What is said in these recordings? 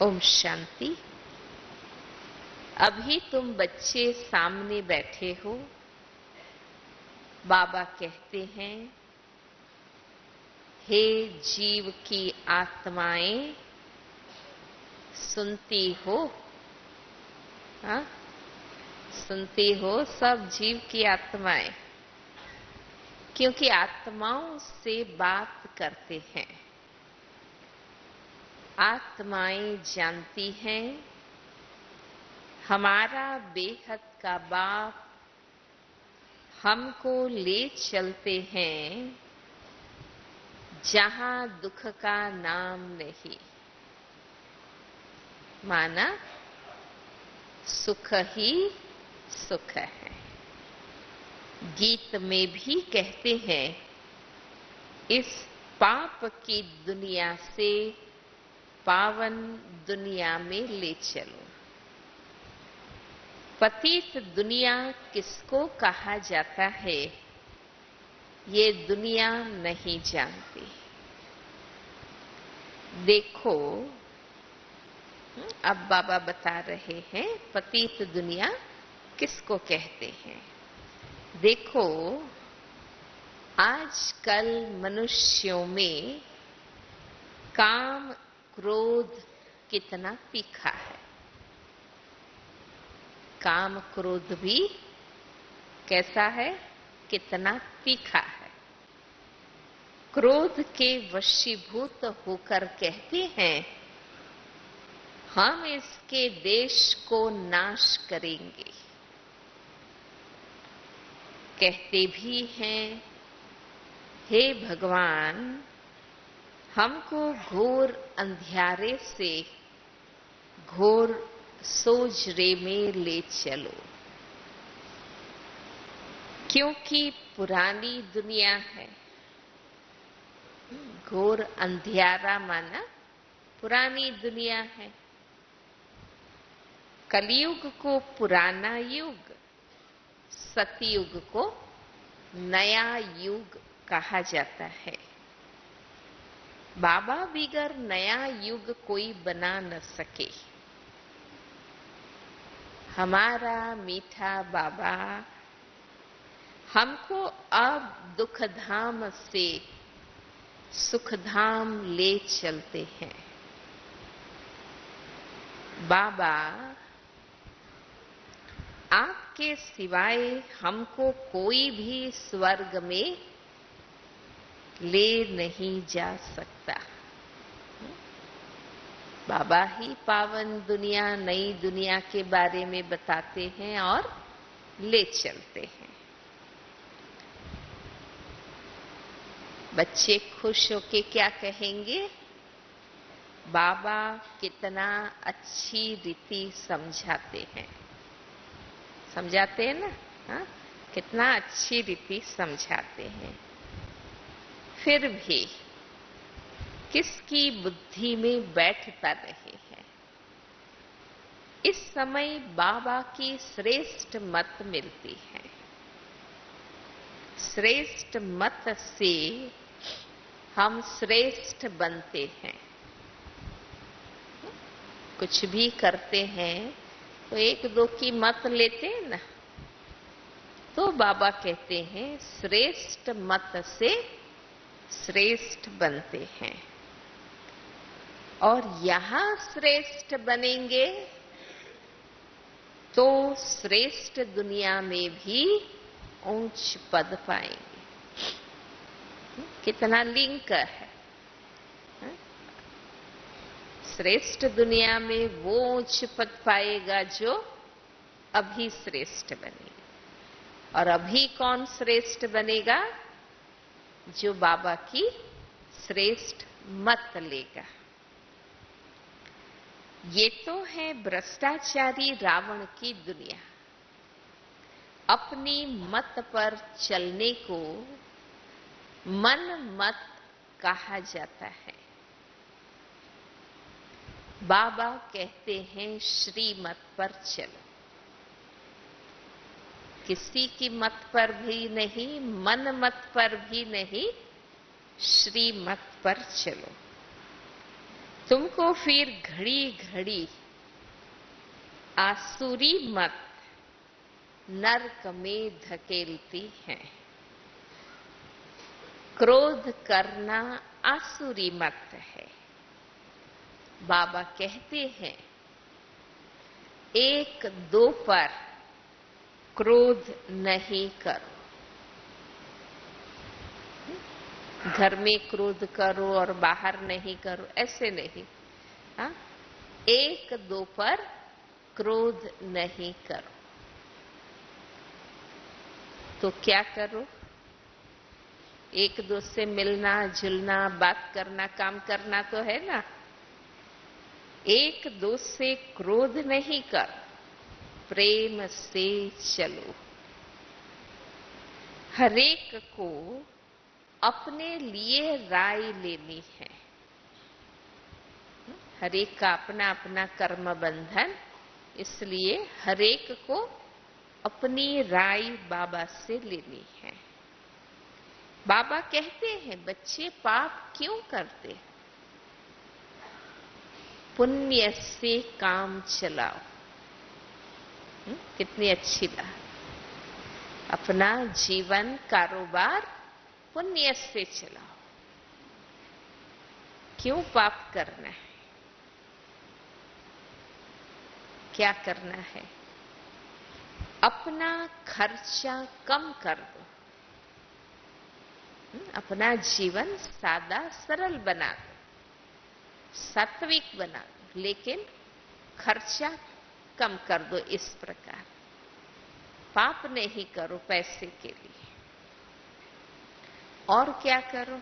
ओम शांति। अभी तुम बच्चे सामने बैठे हो। बाबा कहते हैं, हे जीव की आत्माएं, सुनती हो? हाँ, सुनती हो सब जीव की आत्माएं, क्योंकि आत्माओं से बात करते हैं। आत्माएं जानती हैं हमारा बेहद का बाप हमको ले चलते हैं जहां दुख का नाम नहीं। माना सुख ही सुख है। गीत में भी कहते हैं, इस पाप की दुनिया से पावन दुनिया में ले चलो। पतित दुनिया किसको कहा जाता है, ये दुनिया नहीं जानती। देखो, अब बाबा बता रहे हैं पतित दुनिया किसको कहते हैं। देखो, आजकल मनुष्यों में काम क्रोध कितना तीखा है। काम क्रोध भी कैसा है, कितना तीखा है। क्रोध के वशीभूत होकर कहते हैं, हम इसके देश को नाश करेंगे। कहते भी हैं, हे भगवान, हमको घोर अंधियारे से घोर सोजरे में ले चलो, क्योंकि पुरानी दुनिया है। घोर अंधियारा माना पुरानी दुनिया है। कलयुग को पुराना युग, सतयुग को नया युग कहा जाता है। बाबा बिगर नया युग कोई बना न सके। हमारा मीठा बाबा हमको अब दुख धाम से सुख धाम ले चलते हैं। बाबा, आपके सिवाय हमको कोई भी स्वर्ग में ले नहीं जा सकता। बाबा ही पावन दुनिया, नई दुनिया के बारे में बताते हैं और ले चलते हैं। बच्चे खुश होके क्या कहेंगे, बाबा कितना अच्छी रीति समझाते हैं। समझाते हैं ना? हाँ? कितना अच्छी रीति समझाते हैं। फिर भी किसकी बुद्धि में बैठता नहीं है। इस समय बाबा की श्रेष्ठ मत मिलती है। श्रेष्ठ मत से हम श्रेष्ठ बनते हैं। कुछ भी करते हैं तो एक दो की मत लेते हैं ना, तो बाबा कहते हैं श्रेष्ठ मत से श्रेष्ठ बनते हैं। और यहां श्रेष्ठ बनेंगे तो श्रेष्ठ दुनिया में भी ऊंच पद पाएंगे। कितना लिंक है। श्रेष्ठ दुनिया में वो ऊंच पद पाएगा जो अभी श्रेष्ठ बनेगा। और अभी कौन श्रेष्ठ बनेगा, जो बाबा की श्रेष्ठ मत लेगा। ये तो है भ्रष्टाचारी रावण की दुनिया। अपनी मत पर चलने को मन मत कहा जाता है। बाबा कहते हैं श्रीमत पर चलो। किसी की मत पर भी नहीं, मन मत पर भी नहीं, श्रीमत पर चलो। तुमको फिर घड़ी घड़ी आसुरी मत नरक में धकेलती है। क्रोध करना आसुरी मत है। बाबा कहते हैं एक दो पर क्रोध नहीं करो। घर में क्रोध करो और बाहर नहीं करो, ऐसे नहीं। हाँ, एक दो पर क्रोध नहीं करो। तो क्या करो? एक दो से मिलना जुलना, बात करना, काम करना तो है ना। एक दो से क्रोध नहीं कर, प्रेम से चलो। हरेक को अपने लिए राय लेनी है। हरेक का अपना अपना कर्म बंधन, इसलिए हरेक को अपनी राय बाबा से लेनी है। बाबा कहते हैं बच्चे पाप क्यों करते? पुण्य से काम चलाओ। कितनी अच्छी बात। अपना जीवन कारोबार पुण्य से चलाओ। क्यों पाप करना है? क्या करना है? अपना खर्चा कम कर दो। अपना जीवन सादा सरल बना दो, सात्विक बना दो, लेकिन खर्चा कम कर दो। इस प्रकार पाप नहीं करो पैसे के लिए। और क्या करो?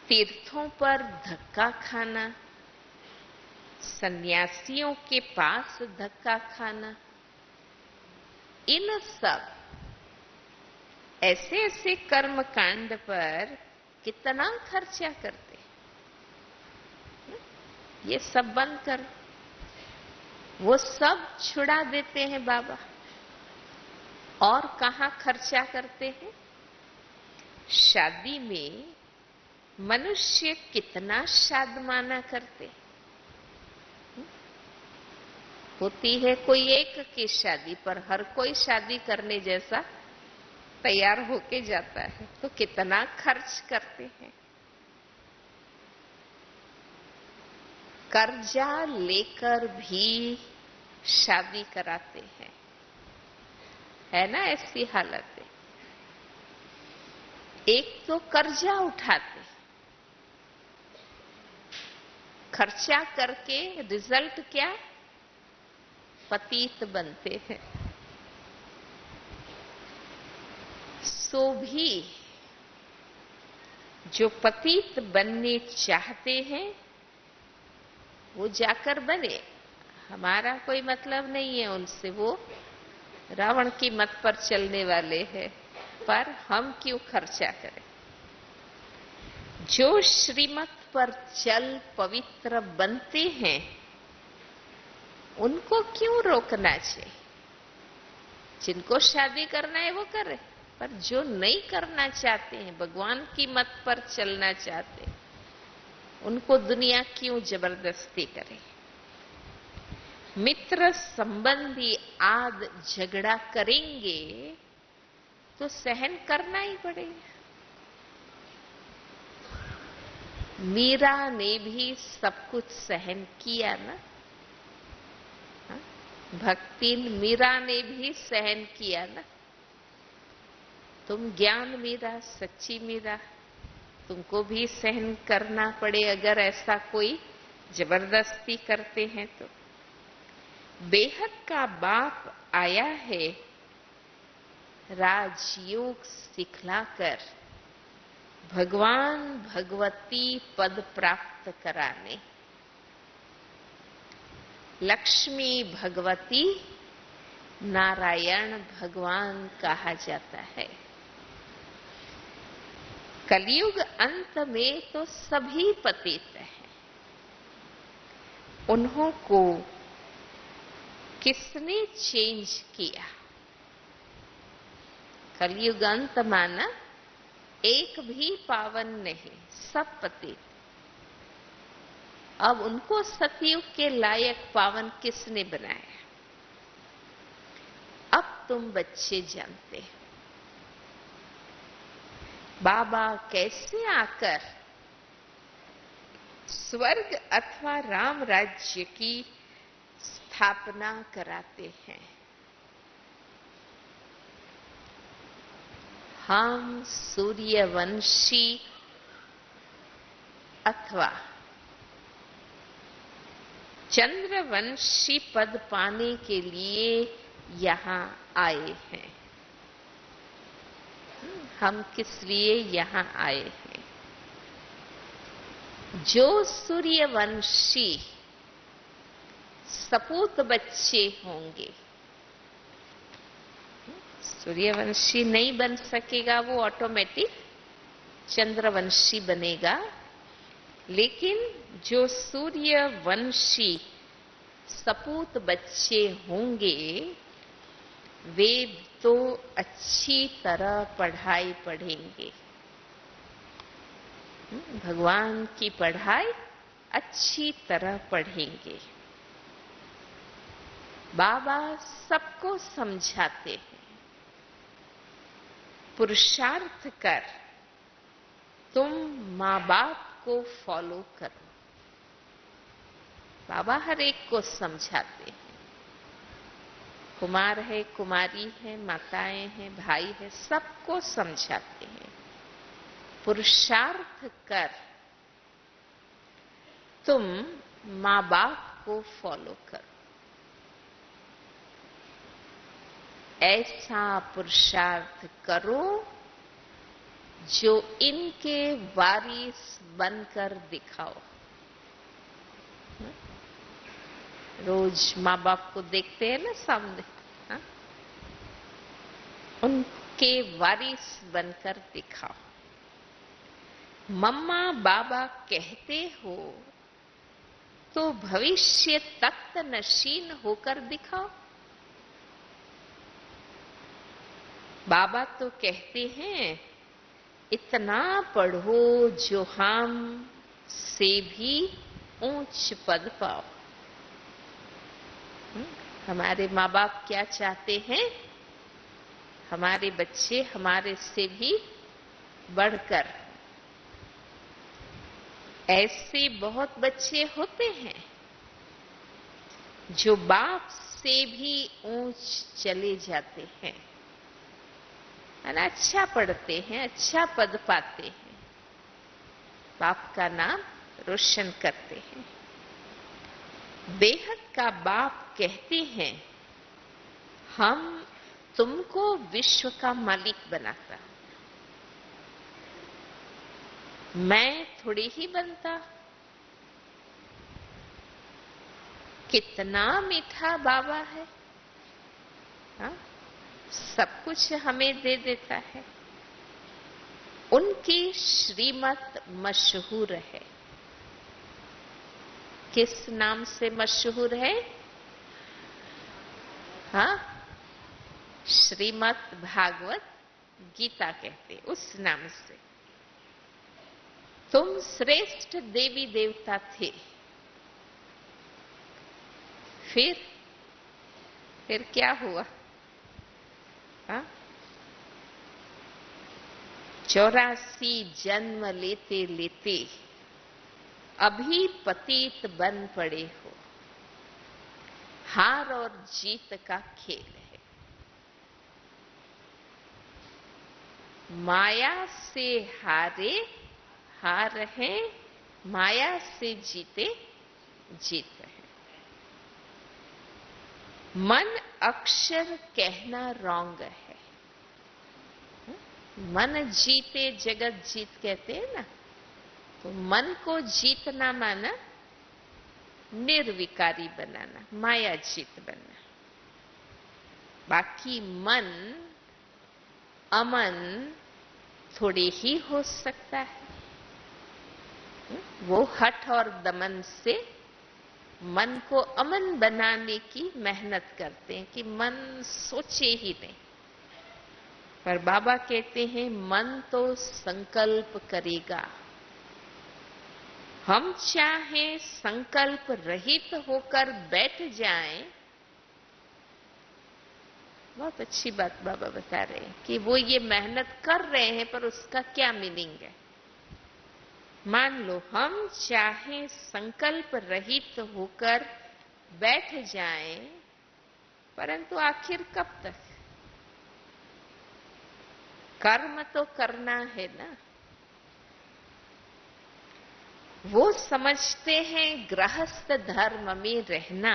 तीर्थों पर धक्का खाना, सन्यासियों के पास धक्का खाना, इन सब ऐसे ऐसे कर्म कांड पर कितना खर्चा करते, ये सब बंद करो। वो सब छुड़ा देते हैं बाबा। और कहां खर्चा करते हैं? शादी में मनुष्य कितना शादमाना करते। होती है कोई एक की शादी, पर हर कोई शादी करने जैसा तैयार होके जाता है, तो कितना खर्च करते हैं। कर्जा लेकर भी शादी कराते हैं, है ना ऐसी हालत है। एक तो कर्जा उठाते, खर्चा करके रिजल्ट क्या? पतित बनते हैं। सो भी जो पतित बनने चाहते हैं वो जाकर बने, हमारा कोई मतलब नहीं है उनसे। वो रावण की मत पर चलने वाले हैं, पर हम क्यों खर्चा करें? जो श्रीमत पर चल पवित्र बनते हैं उनको क्यों रोकना चाहिए? जिनको शादी करना है वो करे, पर जो नहीं करना चाहते हैं, भगवान की मत पर चलना चाहते हैं, उनको दुनिया क्यों जबरदस्ती करे? मित्र संबंधी आद झगड़ा करेंगे तो सहन करना ही पड़ेगा। मीरा ने भी सब कुछ सहन किया ना। भक्ति मीरा ने भी सहन किया ना। तुम ज्ञान मीरा, सच्ची मीरा, तुमको भी सहन करना पड़े अगर ऐसा कोई जबरदस्ती करते हैं तो। बेहद का बाप आया है राजयोग सिखलाकर भगवान भगवती पद प्राप्त कराने। लक्ष्मी भगवती, नारायण भगवान कहा जाता है। कलयुग अंत में तो सभी पतित हैं। उन्हों को किसने चेंज किया? कलयुग अंत माना एक भी पावन नहीं, सब पतित। अब उनको सतयुग के लायक पावन किसने बनाया? अब तुम बच्चे जानते हो बाबा कैसे आकर स्वर्ग अथवा राम राज्य की स्थापना कराते हैं। हम सूर्यवंशी अथवा चंद्रवंशी पद पाने के लिए यहां आए हैं। हम किस लिए यहां आए हैं? जो सूर्यवंशी सपूत बच्चे होंगे, सूर्यवंशी नहीं बन सकेगा, वो ऑटोमेटिक चंद्रवंशी बनेगा। लेकिन जो सूर्यवंशी सपूत बच्चे होंगे वे तो अच्छी तरह पढ़ाई पढ़ेंगे। भगवान की पढ़ाई अच्छी तरह पढ़ेंगे। बाबा सबको समझाते हैं, पुरुषार्थ कर, तुम माँ बाप को फॉलो करो। बाबा हर एक को समझाते हैं। कुमार है, कुमारी है, माताएं हैं, भाई है, सबको समझाते हैं, पुरुषार्थ कर, तुम माँ बाप को फॉलो करो। ऐसा पुरुषार्थ करो जो इनके वारिस बनकर दिखाओ। रोज माँ बाप को देखते हैं ना सामने, हा? उनके वारिस बनकर दिखाओ। मम्मा बाबा कहते हो तो भविष्य तख्त नशीन होकर दिखाओ। बाबा तो कहते हैं इतना पढ़ो जो हम से भी ऊंच पद पाओ। हमारे माँ बाप क्या चाहते हैं? हमारे बच्चे हमारे से भी बढ़कर। ऐसे बहुत बच्चे होते हैं जो बाप से भी ऊंच चले जाते हैं, अच्छा पढ़ते हैं, अच्छा पद पाते हैं, बाप का नाम रोशन करते हैं। बेहद का बाप कहते हैं हम तुमको विश्व का मालिक बनाता, मैं थोड़ी ही बनता। कितना मीठा बाबा है, हा? सब कुछ हमें दे देता है। उनकी श्रीमत मशहूर है। किस नाम से मशहूर है? हाँ, श्रीमद् भागवत गीता कहते, उस नाम से। तुम श्रेष्ठ देवी देवता थे, फिर क्या हुआ? हाँ? 84 जन्म लेते लेते अभी पतित बन पड़े हो। हार और जीत का खेल है। माया से हारे हार है, माया से जीते जीत है। मन अक्षर कहना रॉन्ग है। मन जीते जगत जीत कहते हैं ना, तो मन को जीतना माना निर्विकारी बनाना, माया जीत बनना। बाकी मन अमन थोड़ी ही हो सकता है। वो हठ और दमन से मन को अमन बनाने की मेहनत करते हैं कि मन सोचे ही नहीं। पर बाबा कहते हैं मन तो संकल्प करेगा, हम चाहे संकल्प रहित होकर बैठ जाएं, बहुत अच्छी बात बाबा बता रहे हैं कि वो ये मेहनत कर रहे हैं, पर उसका क्या मीनिंग है। मान लो हम चाहे संकल्प रहित होकर बैठ जाएं, परंतु आखिर कब तक? कर्म तो करना है ना। वो समझते हैं गृहस्थ धर्म में रहना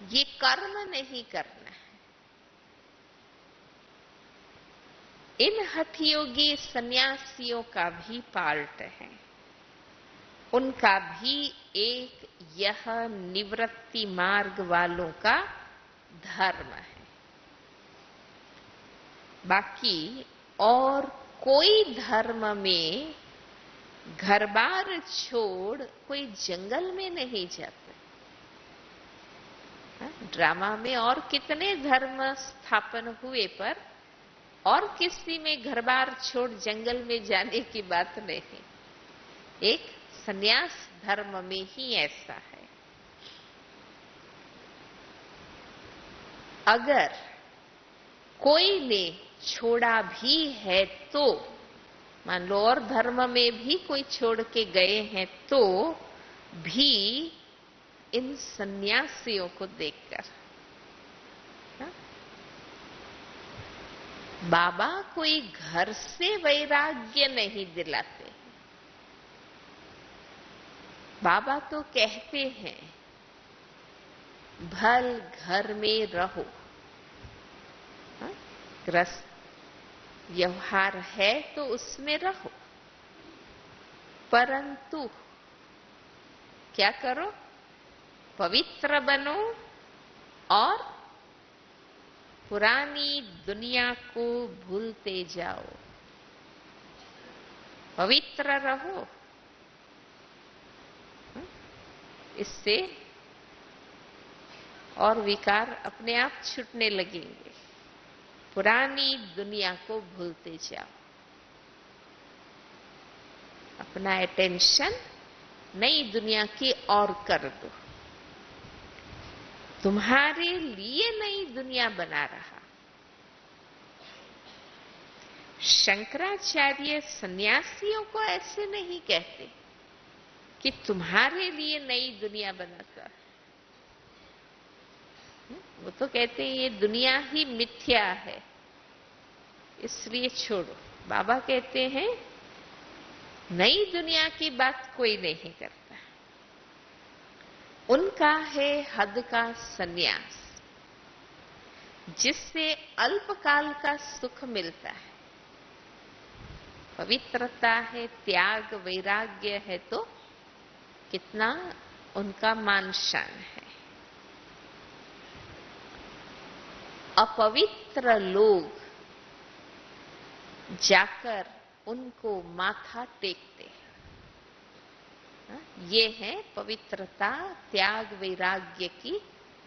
ये कर्म नहीं करना है। इन हठयोगी सन्यासियों का भी पार्ट है, उनका भी एक यह निवृत्ति मार्ग वालों का धर्म है। बाकी और कोई धर्म में घर बार छोड़ कोई जंगल में नहीं जाता। ड्रामा में और कितने धर्म स्थापन हुए, पर और किसी में घर बार छोड़ जंगल में जाने की बात नहीं। एक संन्यास धर्म में ही ऐसा है। अगर कोई ने छोड़ा भी है तो, मान लो और धर्म में भी कोई छोड़ के गए हैं तो भी इन सन्यासियों को देखकर बाबा कोई घर से वैराग्य नहीं दिलाते। बाबा तो कहते हैं भल घर में रहो। ग्रस्त व्यवहार है तो उसमें रहो, परंतु क्या करो? पवित्र बनो और पुरानी दुनिया को भूलते जाओ। पवित्र रहो, इससे और विकार अपने आप छूटने लगेंगे। पुरानी दुनिया को भूलते जाओ, अपना अटेंशन नई दुनिया की ओर कर दो। तुम्हारे लिए नई दुनिया बना रहा। शंकराचार्य सन्यासियों को ऐसे नहीं कहते कि तुम्हारे लिए नई दुनिया बनाता। वो तो कहते हैं ये दुनिया ही मिथ्या है, इसलिए छोड़ो। बाबा कहते हैं नई दुनिया की बात कोई नहीं करता। उनका है हद का सन्यास, जिससे अल्पकाल का सुख मिलता है। पवित्रता है, त्याग वैराग्य है, तो कितना उनका मान शान है। अपवित्र लोग जाकर उनको माथा टेकते हैं। ये है पवित्रता, त्याग वैराग्य की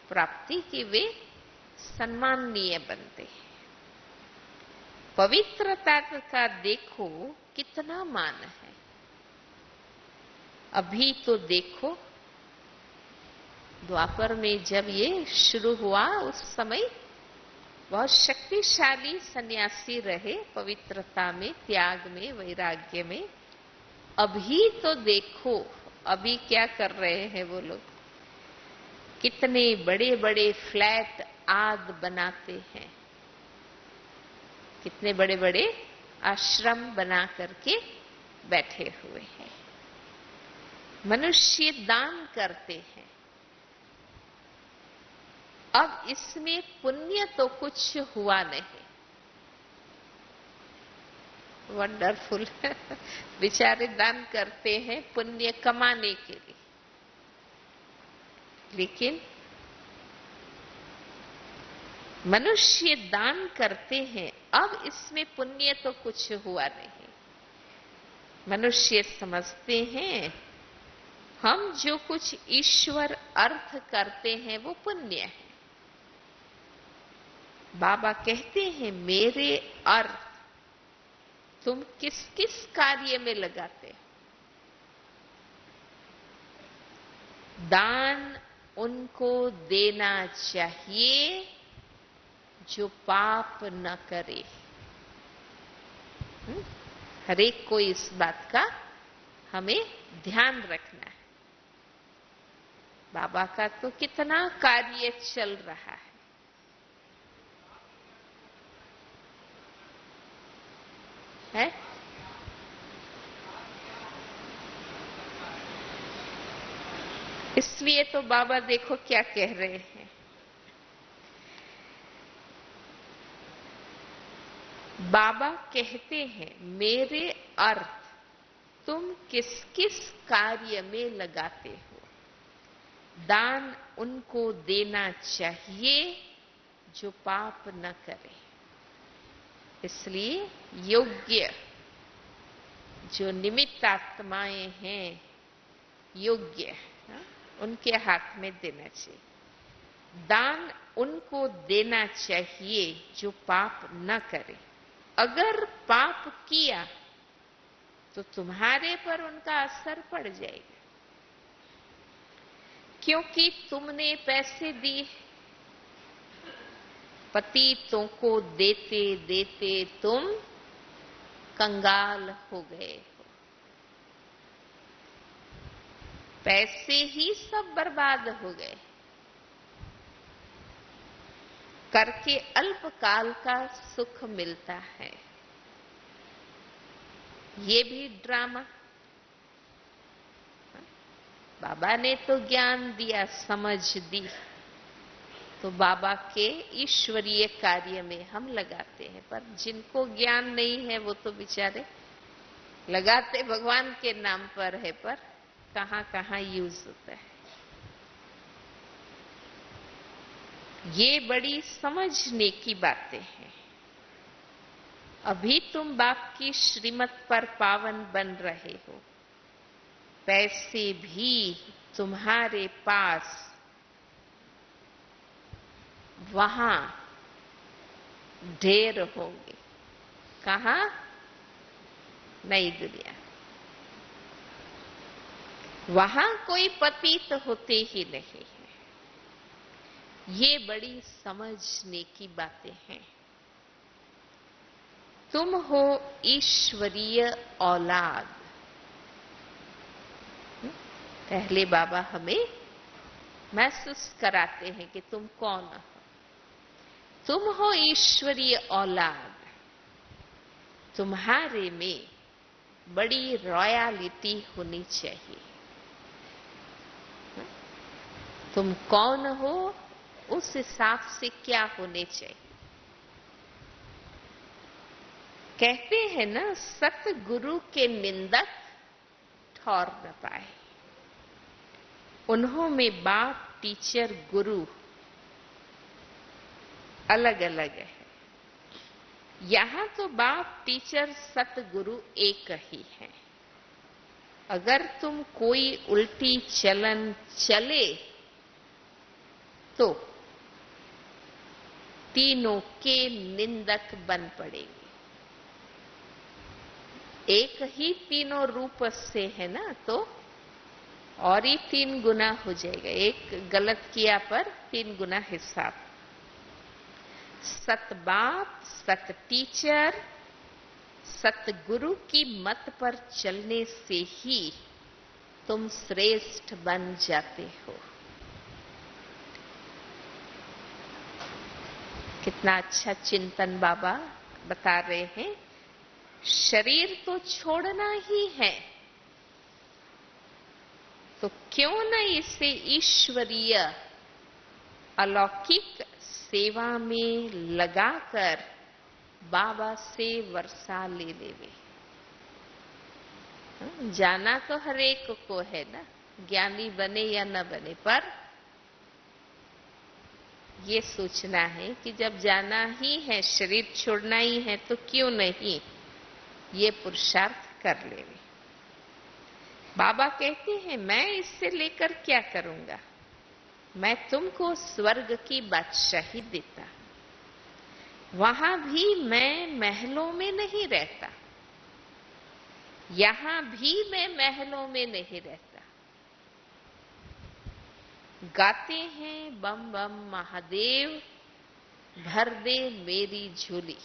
प्राप्ति की वे सम्माननीय बनते हैं। पवित्रता का देखो कितना मान है। अभी तो देखो द्वापर में जब ये शुरू हुआ उस समय बहुत शक्तिशाली सन्यासी रहे पवित्रता में, त्याग में, वैराग्य में। अभी तो देखो अभी क्या कर रहे हैं वो लोग। कितने बड़े बड़े फ्लैट आदि बनाते हैं, कितने बड़े बड़े आश्रम बना करके बैठे हुए हैं। मनुष्य दान करते हैं। अब इसमें पुण्य तो कुछ हुआ नहीं। वंडरफुल बेचारे दान करते हैं पुण्य कमाने के लिए, लेकिन मनुष्य दान करते हैं। अब इसमें पुण्य तो कुछ हुआ नहीं। मनुष्य समझते हैं हम जो कुछ ईश्वर अर्थ करते हैं वो पुण्य है। बाबा कहते हैं मेरे अर्थ तुम किस किस कार्य में लगाते हो? दान उनको देना चाहिए जो पाप न करे। हर एक को इस बात का हमें ध्यान रखना है। बाबा का तो कितना कार्य चल रहा है? इसलिए तो बाबा देखो क्या कह रहे हैं। बाबा कहते हैं मेरे अर्थ तुम किस किस कार्य में लगाते हो, दान उनको देना चाहिए जो पाप न करे। इसलिए योग्य जो निमित्त आत्माएं हैं, योग्य उनके हाथ में देना चाहिए। दान उनको देना चाहिए जो पाप न करे। अगर पाप किया तो तुम्हारे पर उनका असर पड़ जाएगा, क्योंकि तुमने पैसे दिए। पतितों को देते देते तुम कंगाल हो गए हो। पैसे ही सब बर्बाद हो गए। करके अल्पकाल का सुख मिलता है, ये भी ड्रामा। बाबा ने तो ज्ञान दिया, समझ दी, तो बाबा के ईश्वरीय कार्य में हम लगाते हैं। पर जिनको ज्ञान नहीं है वो तो बेचारे लगाते भगवान के नाम पर है, पर कहां कहां यूज होता है। ये बड़ी समझने की बातें हैं। अभी तुम बाप की श्रीमत पर पावन बन रहे हो, पैसे भी तुम्हारे पास वहां ढेर होंगे। कहां? नई दुनिया। वहां कोई पतित होते ही नहीं है। ये बड़ी समझने की बातें हैं। तुम हो ईश्वरीय औलाद। पहले बाबा हमें महसूस कराते हैं कि तुम कौन हो। तुम हो ईश्वरीय औलाद। तुम्हारे में बड़ी रॉयलिटी होनी चाहिए। तुम कौन हो, उस हिसाब से क्या होने चाहिए। कहते हैं ना, सतगुरु के निंदक ठौर न पाए। उन्हों में बाप, टीचर, गुरु अलग अलग है। यहां तो बाप, टीचर, सतगुरु एक ही है। अगर तुम कोई उल्टी चलन चले तो तीनों के निंदक बन पड़ेंगे। एक ही तीनों रूप से है ना, तो और ही 3 गुना हो जाएगा। एक गलत किया पर 3 गुना हिसाब। सत बाप, सत टीचर, सतगुरु की मत पर चलने से ही तुम श्रेष्ठ बन जाते हो। कितना अच्छा चिंतन बाबा बता रहे हैं। शरीर तो छोड़ना ही है, तो क्यों न इसे ईश्वरीय अलौकिक सेवा में लगाकर बाबा से वर्षा ले लेवे। जाना तो हर एक को है ना, ज्ञानी बने या न बने, पर ये सोचना है कि जब जाना ही है, शरीर छोड़ना ही है, तो क्यों नहीं ये पुरुषार्थ कर लेवे। बाबा कहते हैं मैं इससे लेकर क्या करूंगा, मैं तुमको स्वर्ग की बादशाही देता। वहां भी मैं महलों में नहीं रहता, यहां भी मैं महलों में नहीं रहता। गाते हैं बम बम महादेव भर दे मेरी झोली।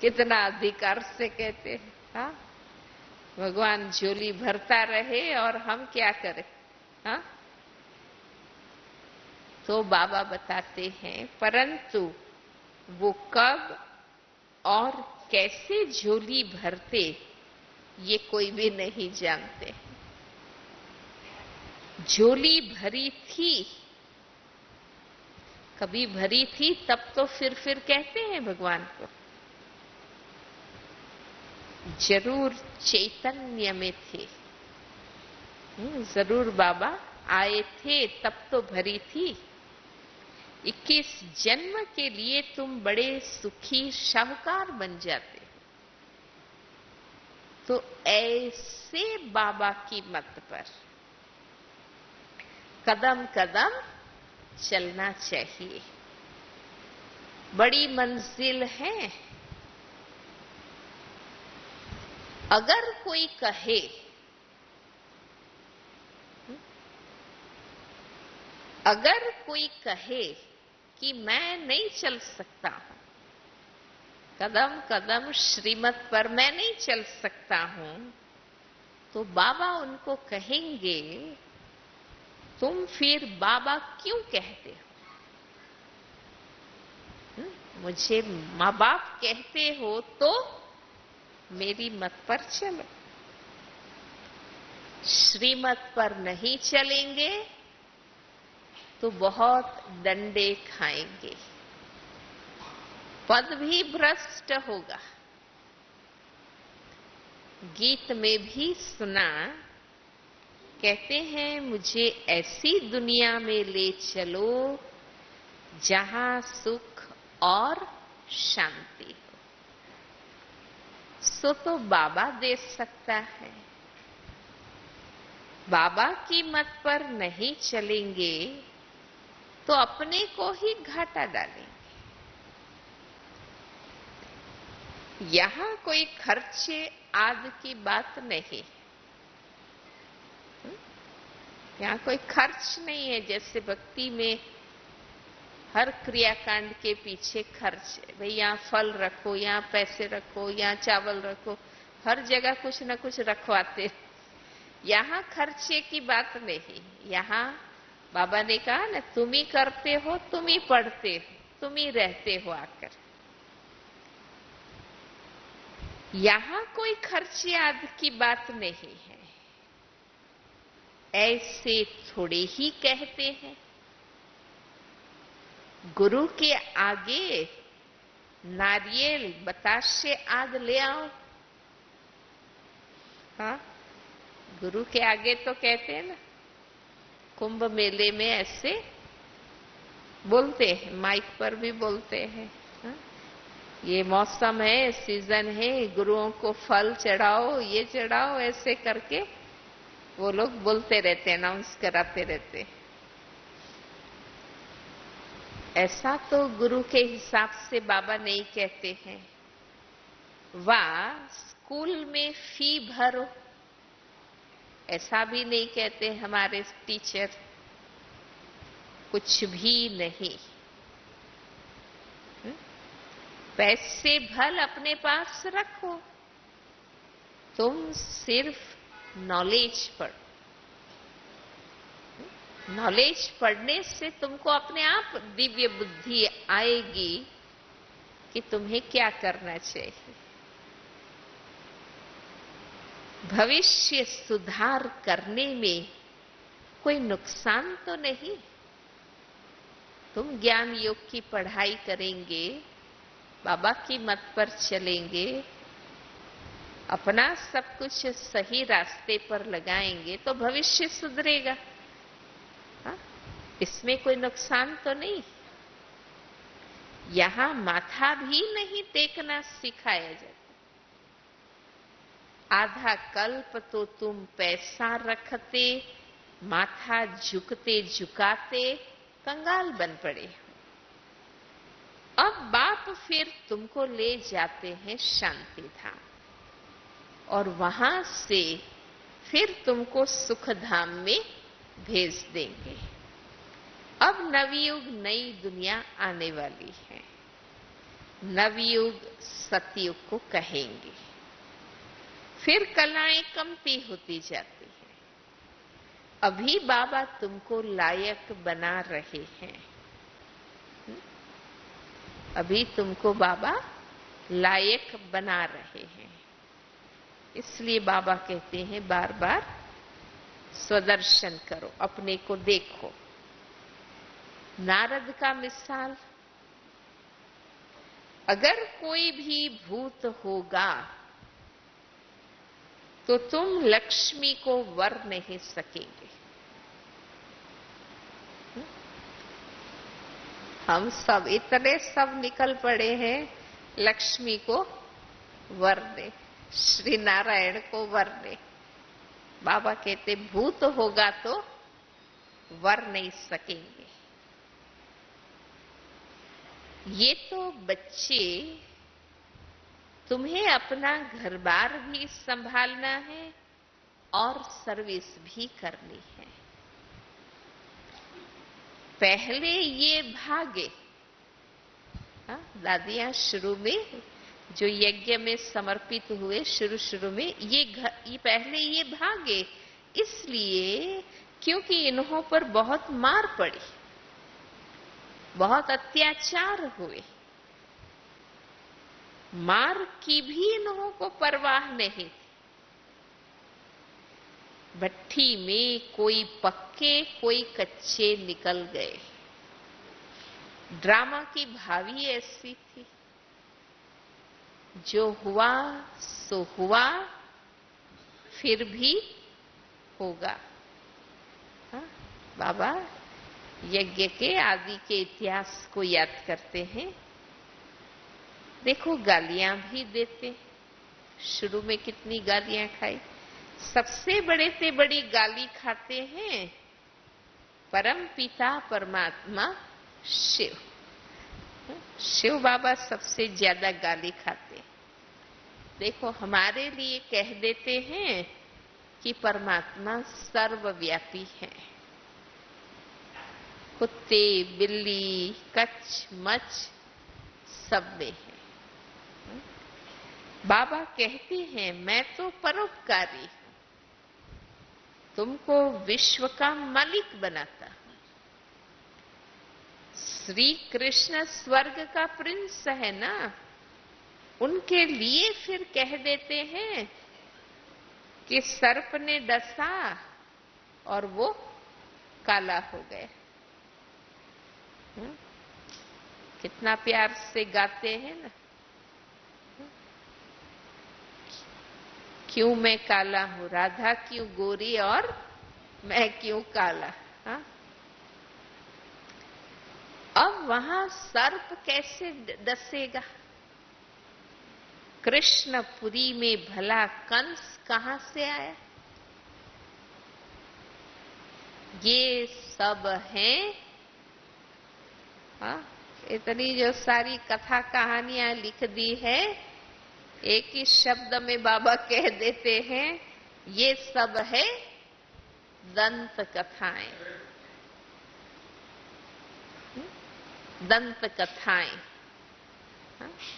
कितना अधिकार से कहते हैं। हाँ, भगवान झोली भरता रहे और हम क्या करें। हाँ, तो बाबा बताते हैं परंतु वो कब और कैसे झोली भरते ये कोई भी नहीं जानते। झोली भरी थी, कभी भरी थी तब तो फिर कहते हैं भगवान को। जरूर चैतन्य में थे, जरूर बाबा आए थे तब तो भरी थी। 21 जन्म के लिए तुम बड़े सुखी शाहूकार बन जाते हो। तो ऐसे बाबा की मत पर कदम कदम चलना चाहिए। बड़ी मंजिल है। अगर कोई कहे अगर कोई कहे कि मैं नहीं चल सकता हूं, कदम कदम श्रीमत पर मैं नहीं चल सकता हूं, तो बाबा उनको कहेंगे तुम फिर बाबा क्यों कहते हो। मुझे माँ बाप कहते हो तो मेरी मत पर चलो। श्रीमत पर नहीं चलेंगे तो बहुत डंडे खाएंगे, पद भी भ्रष्ट होगा। गीत में भी सुना, कहते हैं मुझे ऐसी दुनिया में ले चलो जहां सुख और शांति हो। सो तो बाबा दे सकता है। बाबा की मत पर नहीं चलेंगे तो अपने को ही घाटा डालेंगे। यहां कोई खर्चे आदि की बात नहीं। यहां कोई खर्च नहीं है। जैसे भक्ति में हर क्रियाकांड के पीछे खर्च है। भाई यहाँ फल रखो, यहाँ पैसे रखो, यहाँ चावल रखो, हर जगह कुछ न कुछ रखवाते। यहाँ खर्चे की बात नहीं। यहाँ बाबा ने कहा ना, तुम ही करते हो, तुम ही पढ़ते हो, तुम ही रहते हो आकर। यहाँ कोई खर्चे आदि की बात नहीं है। ऐसे थोड़े ही कहते हैं। गुरु के आगे नारियल बताशे आदि ले आओ। हाँ, गुरु के आगे तो कहते हैं ना, कुंभ मेले में ऐसे बोलते हैं, माइक पर भी बोलते हैं। हाँ? ये मौसम है, सीजन है, गुरुओं को फल चढ़ाओ, ये चढ़ाओ, ऐसे करके वो लोग बोलते रहते हैं, अनाउंस कराते रहते हैं। ऐसा तो गुरु के हिसाब से बाबा नहीं कहते हैं। वाह स्कूल में फी भरो, ऐसा भी नहीं कहते हमारे टीचर। कुछ भी नहीं। पैसे भल अपने पास रखो, तुम सिर्फ नॉलेज पढ़ो। नॉलेज पढ़ने से तुमको अपने आप दिव्य बुद्धि आएगी कि तुम्हें क्या करना चाहिए। भविष्य सुधार करने में कोई नुकसान तो नहीं। तुम ज्ञान योग की पढ़ाई करेंगे, बाबा की मत पर चलेंगे, अपना सब कुछ सही रास्ते पर लगाएंगे तो भविष्य सुधरेगा। हाँ? इसमें कोई नुकसान तो नहीं। यहां माथा भी नहीं टेकना सिखाया जाता। आधा कल्प तो तुम पैसा रखते, माथा झुकते झुकाते कंगाल बन पड़े। अब बाप फिर तुमको ले जाते हैं शांति धाम, और वहां से फिर तुमको सुख धाम में भेज देंगे। अब नवयुग, नई दुनिया आने वाली है। नवयुग सतयुग को कहेंगे। फिर कलाएं कमती होती जाती हैं। अभी बाबा तुमको लायक बना रहे हैं। अभी तुमको बाबा लायक बना रहे हैं। इसलिए बाबा कहते हैं बार बार स्वदर्शन करो, अपने को देखो। नारद का मिसाल, अगर कोई भी भूत होगा तो तुम लक्ष्मी को वर नहीं सकेंगे। हम सब इतने सब निकल पड़े हैं लक्ष्मी को वर दे, श्री नारायण को वर दे। बाबा कहते भूत होगा तो वर नहीं सकेंगे। ये तो बच्चे, तुम्हें अपना घर बार भी संभालना है और सर्विस भी करनी है। पहले ये भागे, दादियां शुरू में जो यज्ञ में समर्पित हुए, शुरू में ये पहले ये भागे, इसलिए क्योंकि इन्हों पर बहुत मार पड़ी, बहुत अत्याचार हुए। मार की भी इन्हों को परवाह नहीं थी। भट्ठी में कोई पक्के कोई कच्चे निकल गए। ड्रामा की भावी ऐसी थी, जो हुआ सो हुआ, फिर भी होगा। बाबा यज्ञ के आदि के इतिहास को याद करते हैं। देखो गालियां भी देते, शुरू में कितनी गालियां खाई। सबसे बड़े से बड़ी गाली खाते हैं परम पिता परमात्मा शिव। शिव बाबा सबसे ज्यादा गाली खाते। देखो हमारे लिए कह देते हैं कि परमात्मा सर्वव्यापी है। कुत्ते, बिल्ली, कच्छ, मच्छ सब में है। बाबा कहते हैं मैं तो परोपकारी हूं, तुमको विश्व का मालिक बनाता हूं। श्री कृष्ण स्वर्ग का प्रिंस है ना, उनके लिए फिर कह देते हैं कि सर्प ने डसा और वो काला हो गया। कितना प्यार से गाते हैं ना, क्यों मैं काला हूं, राधा क्यों गोरी और मैं क्यों काला। हा? अब वहां सर्प कैसे डसेगा। कृष्णपुरी में भला कंस कहां से आया। ये सब हैं, इतनी जो सारी कथा कहानियां लिख दी है, एक ही शब्द में बाबा कह देते हैं ये सब है दंत कथाएं। दंत कथाएं,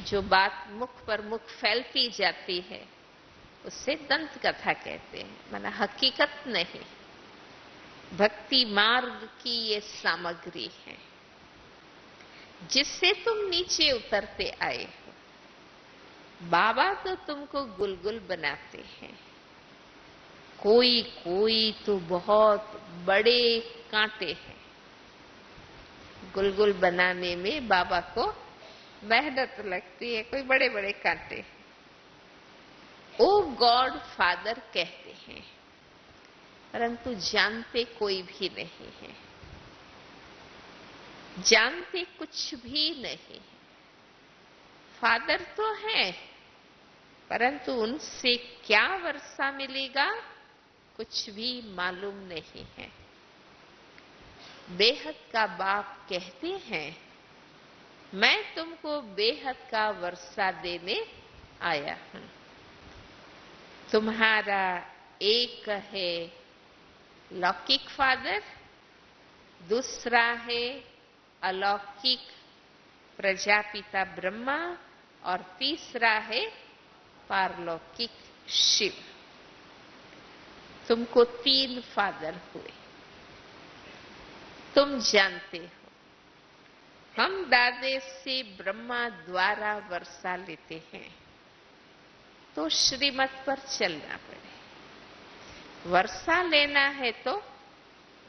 जो बात मुख पर मुख फैलती जाती है उससे दंत कथा कहते हैं। माना हकीकत नहीं, भक्ति मार्ग की ये सामग्री है जिससे तुम नीचे उतरते आए हो। बाबा तो तुमको गुलगुल बनाते हैं। कोई कोई तो बहुत बड़े कांटे हैं। गुलगुल बनाने में बाबा को मेहनत लगती है, कोई बड़े बड़े कांटे। ओ गॉड फादर कहते हैं, परंतु जानते कोई भी नहीं है। जानते कुछ भी नहीं। फादर तो है, परंतु उनसे क्या वर्षा मिलेगा कुछ भी मालूम नहीं है। बेहद का बाप कहते हैं मैं तुमको बेहद का वर्षा देने आया हूं। तुम्हारा एक है लौकिक फादर, दूसरा है अलौकिक प्रजापिता ब्रह्मा और तीसरा है पारलौकिक शिव। तुमको 3 फादर हुए। तुम जानते हो हम दादे से ब्रह्मा द्वारा वर्षा लेते हैं, तो श्रीमत पर चलना पड़े। वर्षा लेना है तो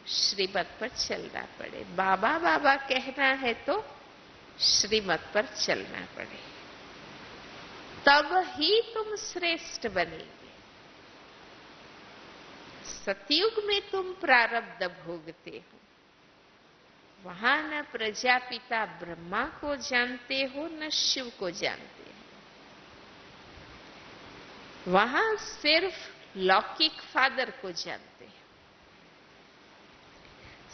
श्रीमत पर चलना पड़े। बाबा बाबा कहना है तो श्रीमत पर चलना पड़े, तब ही तुम श्रेष्ठ बनेंगे। सतयुग में तुम प्रारब्ध भोगते हो, वहां न प्रजापिता ब्रह्मा को जानते हो न शिव को जानते हो। वहां सिर्फ लौकिक फादर को जानते हो।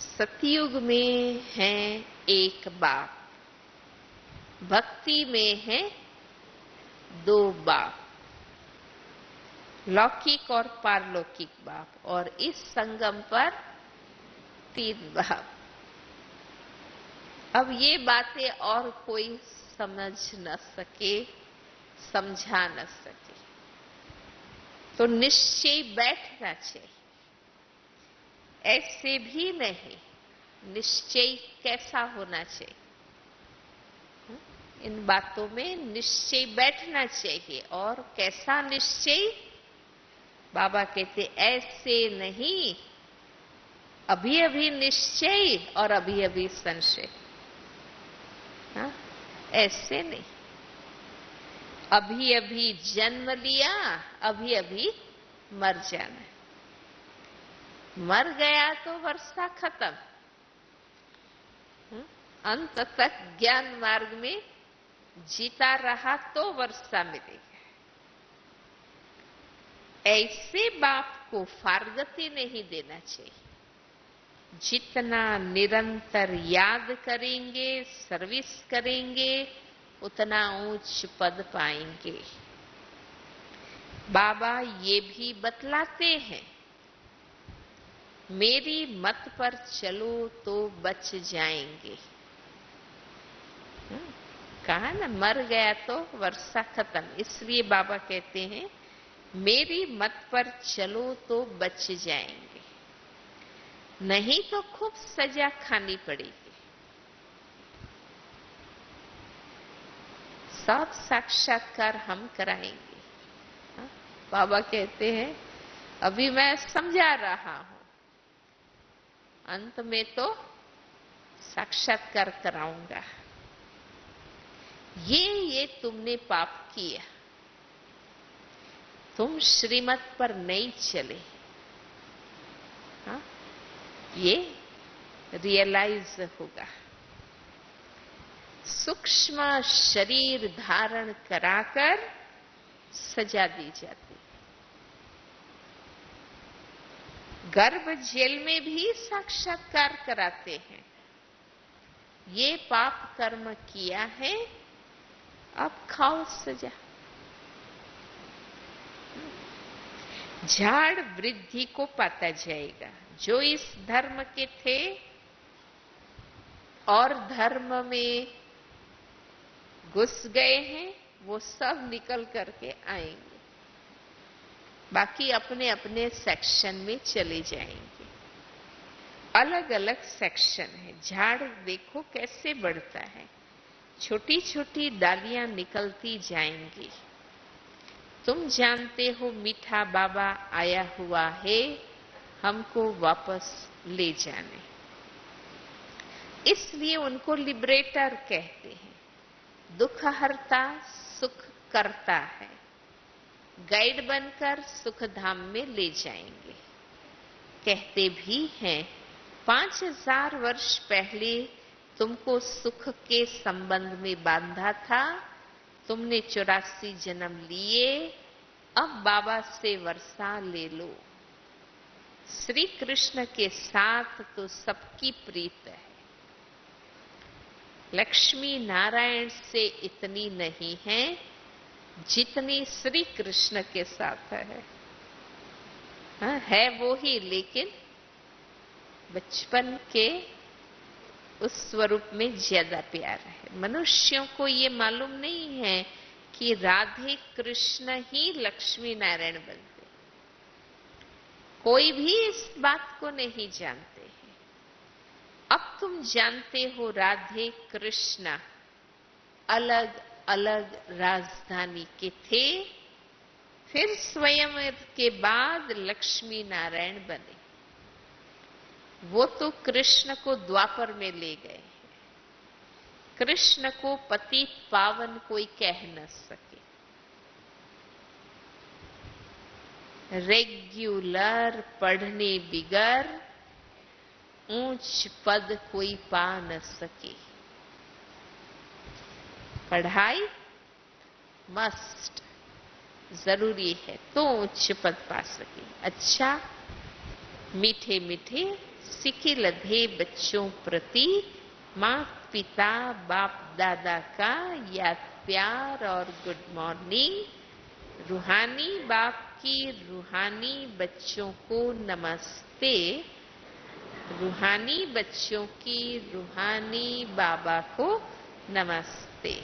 सतयुग में है एक बाप, भक्ति में है 2 बाप, लौकिक और पारलौकिक बाप, और इस संगम पर 3 बाप। अब ये बातें और कोई समझ न सके, समझा न सके, तो निश्चय बैठना चाहिए। ऐसे भी नहीं, निश्चय कैसा होना चाहिए, इन बातों में निश्चय बैठना चाहिए। और कैसा निश्चय? बाबा कहते ऐसे नहीं, अभी अभी निश्चय और अभी अभी संशय। ऐसे नहीं, अभी अभी जन्म लिया, अभी अभी मर जाना। मर गया तो वर्षा खत्म। अंत तक ज्ञान मार्ग में जीता रहा तो वर्षा मिलेगी। ऐसे बाप को फारगती नहीं देना चाहिए। जितना निरंतर याद करेंगे, सर्विस करेंगे, उतना उच्च पद पाएंगे। बाबा ये भी बतलाते हैं, मेरी मत पर चलो तो बच जाएंगे। कहा ना, मर गया तो वर्षा खत्म। इसलिए बाबा कहते हैं मेरी मत पर चलो तो बच जाएंगे, नहीं तो खूब सजा खानी पड़ेगी। सब साक्षात्कार हम कराएंगे। बाबा कहते हैं अभी मैं समझा रहा हूं, अंत में तो साक्षात्कार कराऊंगा। ये तुमने पाप किया, तुम श्रीमत पर नहीं चले। ये रियलाइज होगा। सूक्ष्म शरीर धारण कराकर सजा दी जाती। गर्भ जेल में भी साक्षात्कार कराते हैं। ये पाप कर्म किया है, अब खाओ सजा। झाड़ वृद्धि को पाता जाएगा। जो इस धर्म के थे और धर्म में घुस गए हैं, वो सब निकल करके आएंगे। बाकी अपने अपने सेक्शन में चले जाएंगे। अलग अलग सेक्शन है। झाड़ देखो कैसे बढ़ता है, छोटी छोटी डालियां निकलती जाएंगी। तुम जानते हो मीठा बाबा आया हुआ है हमको वापस ले जाने, इसलिए उनको लिबरेटर कहते हैं। दुख हरता सुख करता है, गाइड बनकर सुख धाम में ले जाएंगे। कहते भी हैं 5000 वर्ष पहले तुमको सुख के संबंध में बांधा था, तुमने 84 जन्म लिए, अब बाबा से वर्षा ले लो। श्री कृष्ण के साथ तो सबकी प्रीत है, लक्ष्मी नारायण से इतनी नहीं है जितनी श्री कृष्ण के साथ है। है वो ही, लेकिन बचपन के उस स्वरूप में ज्यादा प्यार है। मनुष्यों को ये मालूम नहीं है कि राधे कृष्ण ही लक्ष्मी नारायण बनते, कोई भी इस बात को नहीं जानते हैं। अब तुम जानते हो राधे कृष्ण अलग अलग राजधानी के थे, फिर स्वयं के बाद लक्ष्मी नारायण बने। वो तो कृष्ण को द्वापर में ले गए। कृष्ण को पति पावन कोई कह न सके। रेगुलर पढ़ने बिगर ऊंच पद कोई पा न सके। पढ़ाई मस्ट जरूरी है तो उच्च पद पा सके। अच्छा, मीठे मीठे सिके लधे बच्चों प्रति माँ पिता बाप दादा का याद प्यार और गुड मॉर्निंग। रूहानी बाप की रूहानी बच्चों को नमस्ते। रूहानी बच्चों की रूहानी बाबा को नमस्ते।